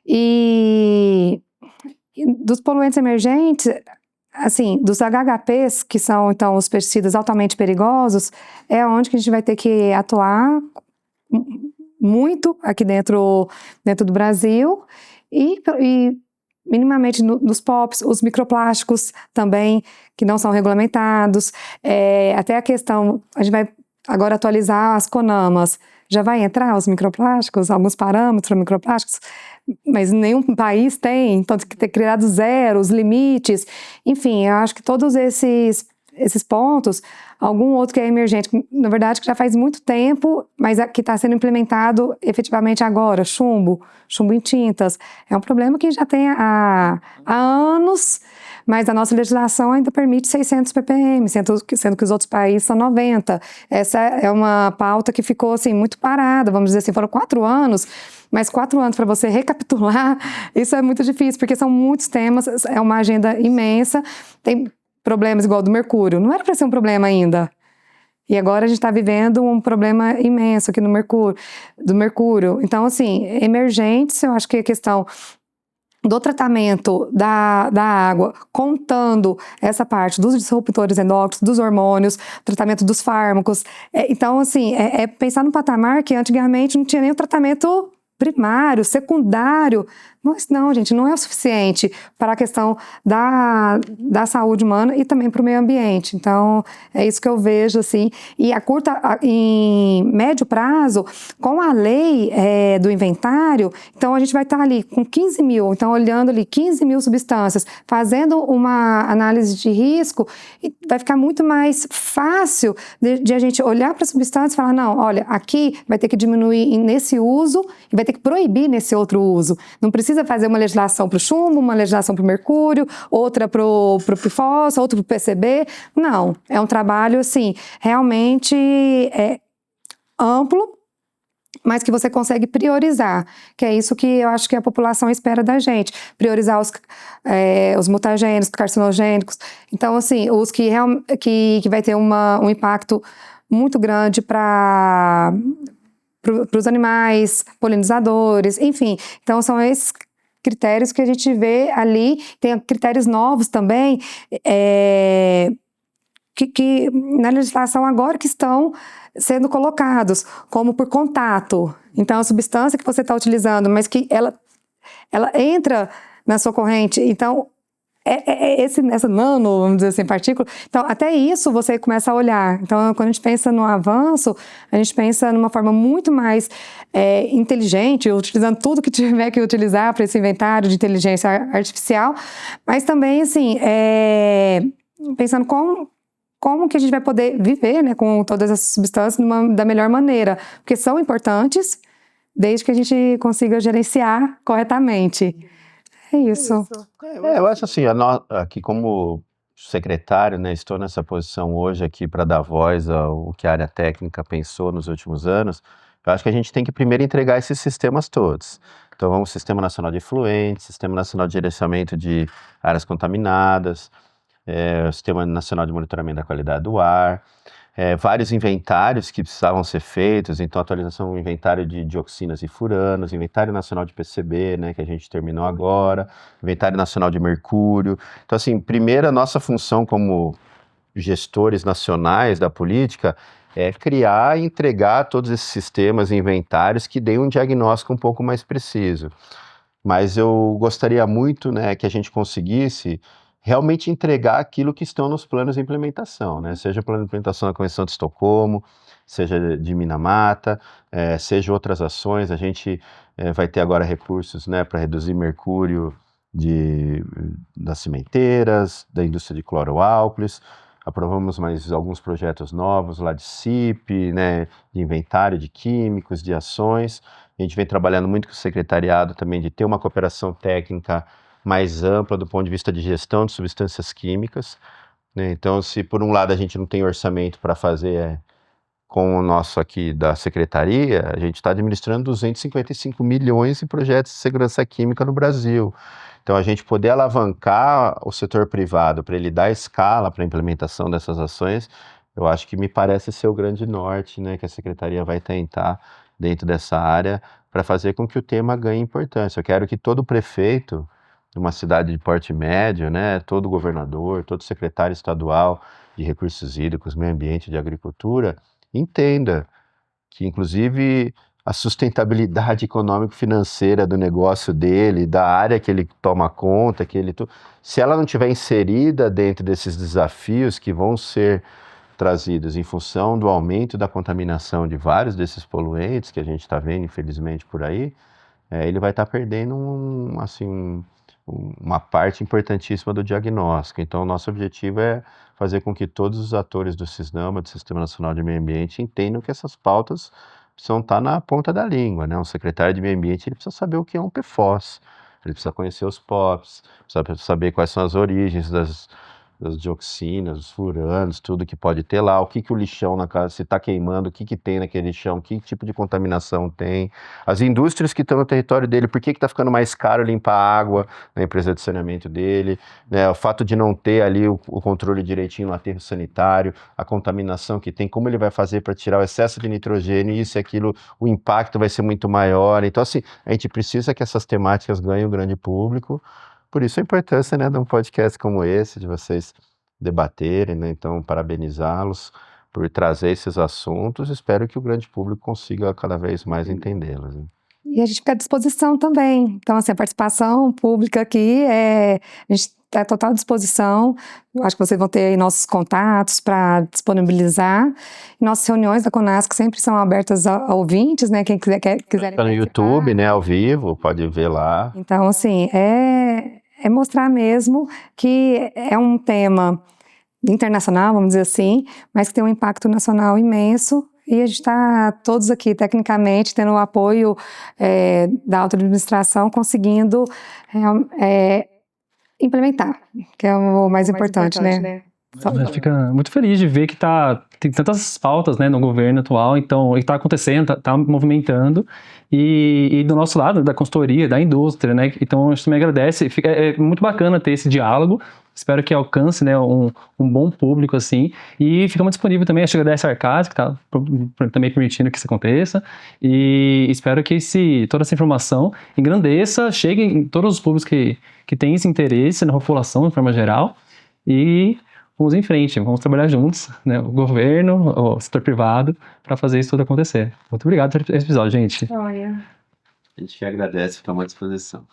e dos poluentes emergentes. Assim, dos HHPs, que são, então, os pesticidas altamente perigosos, é onde que a gente vai ter que atuar muito aqui dentro do Brasil e minimamente nos POPs, os microplásticos também, que não são regulamentados. Até a questão, a gente vai agora atualizar as CONAMAs. Já vai entrar os microplásticos, alguns parâmetros para microplásticos, mas nenhum país tem, então tem que ter criado zero, os limites. Enfim, eu acho que todos esses pontos, algum outro que é emergente, na verdade que já faz muito tempo, mas que está sendo implementado efetivamente agora, chumbo em tintas, é um problema que já tem há anos, mas a nossa legislação ainda permite 600 ppm, sendo que os outros países são 90. Essa é uma pauta que ficou assim, muito parada, vamos dizer assim, foram 4 anos, mas 4 anos para você recapitular, isso é muito difícil, porque são muitos temas, é uma agenda imensa, tem problemas igual do mercúrio, não era para ser um problema ainda. E agora a gente está vivendo um problema imenso aqui do mercúrio. Então, assim, emergentes, eu acho que a questão do tratamento da água, contando essa parte dos disruptores endócrinos, dos hormônios, tratamento dos fármacos. Então, assim, pensar no patamar que antigamente não tinha nem o tratamento primário, secundário, mas não, gente, não é o suficiente para a questão da saúde humana e também para o meio ambiente. Então, é isso que eu vejo, assim, e em médio prazo, com a lei do inventário, então a gente vai estar ali com 15 mil, então olhando ali 15 mil substâncias, fazendo uma análise de risco, e vai ficar muito mais fácil de a gente olhar para a substância e falar, não, olha, aqui vai ter que diminuir nesse uso e vai ter que proibir nesse outro uso. Não precisa fazer uma legislação para o chumbo, uma legislação para o mercúrio, outra para o PFOS, outra para o PCB. Não, é um trabalho, assim, realmente amplo, mas que você consegue priorizar, que é isso que eu acho que a população espera da gente, priorizar os mutagênicos, carcinogênicos, então, assim, os que vai ter um impacto muito grande para os animais, polinizadores, enfim, então são esses critérios que a gente vê ali, tem critérios novos também, que na legislação agora que estão sendo colocados, como por contato. Então, a substância que você está utilizando, mas que ela entra na sua corrente, então, essa nano, vamos dizer assim, partícula, então, até isso você começa a olhar. Então, quando a gente pensa no avanço, a gente pensa numa forma muito mais inteligente, utilizando tudo que tiver que utilizar para esse inventário de inteligência artificial, mas também, assim, pensando como que a gente vai poder viver, né, com todas essas substâncias da melhor maneira, porque são importantes, desde que a gente consiga gerenciar corretamente. É isso. Eu acho assim, aqui como secretário, né, estou nessa posição hoje aqui para dar voz ao que a área técnica pensou nos últimos anos. Eu acho que a gente tem que primeiro entregar esses sistemas todos. Então vamos Sistema Nacional de Efluentes, Sistema Nacional de Gerenciamento de Áreas Contaminadas, Sistema Nacional de Monitoramento da Qualidade do Ar. vários inventários que precisavam ser feitos, então atualização do inventário de dioxinas e furanos, inventário nacional de PCB, né, que a gente terminou agora, inventário nacional de mercúrio. Então, assim, primeiro a nossa função como gestores nacionais da política é criar e entregar todos esses sistemas e inventários que deem um diagnóstico um pouco mais preciso. Mas eu gostaria muito, né, que a gente conseguisse realmente entregar aquilo que estão nos planos de implementação, né? Seja o plano de implementação da Convenção de Estocolmo, seja de Minamata, seja outras ações. A gente vai ter agora recursos, né, para reduzir mercúrio das cimenteiras, da indústria de cloroálcools. Aprovamos mais alguns projetos novos lá de CIP, né, de inventário de químicos, de ações. A gente vem trabalhando muito com o secretariado também de ter uma cooperação técnica mais ampla do ponto de vista de gestão de substâncias químicas, né? Então, se por um lado a gente não tem orçamento para fazer com o nosso aqui da secretaria, a gente está administrando 255 milhões em projetos de segurança química no Brasil. Então, a gente poder alavancar o setor privado para ele dar escala para a implementação dessas ações, eu acho que me parece ser o grande norte, né, que a secretaria vai tentar dentro dessa área para fazer com que o tema ganhe importância. Eu quero que todo prefeito de uma cidade de porte médio, né, todo governador, todo secretário estadual de recursos hídricos, meio ambiente e de agricultura entenda que, inclusive, a sustentabilidade econômico-financeira do negócio dele, da área que ele toma conta, se ela não estiver inserida dentro desses desafios que vão ser trazidos em função do aumento da contaminação de vários desses poluentes que a gente está vendo, infelizmente, por aí, ele vai estar perdendo uma parte importantíssima do diagnóstico. Então, o nosso objetivo é fazer com que todos os atores do SISNAMA, do Sistema Nacional de Meio Ambiente, entendam que essas pautas precisam estar na ponta da língua, né? Um secretário de Meio Ambiente ele precisa saber o que é um PFOS, ele precisa conhecer os POPs, precisa saber quais são as origens das dioxinas, os furanos, tudo que pode ter lá, o que o lixão na casa, se está queimando, o que tem naquele lixão, que tipo de contaminação tem, as indústrias que estão no território dele, por que está ficando mais caro limpar a água na empresa de saneamento dele, né, o fato de não ter ali o controle direitinho no aterro sanitário, a contaminação que tem, como ele vai fazer para tirar o excesso de nitrogênio, isso e aquilo, o impacto vai ser muito maior. Então, assim, a gente precisa que essas temáticas ganhem um grande público. Por isso a importância, né, de um podcast como esse, de vocês debaterem, né? Então, parabenizá-los por trazer esses assuntos. Espero que o grande público consiga cada vez mais entendê-los, né? E a gente fica à disposição também. Então, assim, a participação pública aqui, a gente está à total disposição. Eu acho que vocês vão ter aí nossos contatos para disponibilizar. Nossas reuniões da CONASC sempre são abertas a ouvintes, né? Quem quiser Está no YouTube, né? Ao vivo, pode ver lá. Então, assim, é mostrar mesmo que é um tema internacional, vamos dizer assim, mas que tem um impacto nacional imenso. E a gente está todos aqui, tecnicamente, tendo o apoio da auto-administração, conseguindo implementar, que é o mais importante, né? A gente fica muito feliz de ver que tem tantas pautas, né, no governo atual, então, o que está acontecendo, está movimentando, e do nosso lado, da consultoria, da indústria, né, então a gente também agradece, é muito bacana ter esse diálogo, espero que alcance, né, um bom público, assim, e ficamos disponíveis também, a agradece a Arcas, que está também permitindo que isso aconteça, e espero que toda essa informação engrandeça, chegue em todos os públicos que têm esse interesse na população, de forma geral, e vamos em frente, vamos trabalhar juntos, né, o governo, o setor privado, para fazer isso tudo acontecer. Muito obrigado por esse episódio, gente. A gente que agradece, fica à disposição.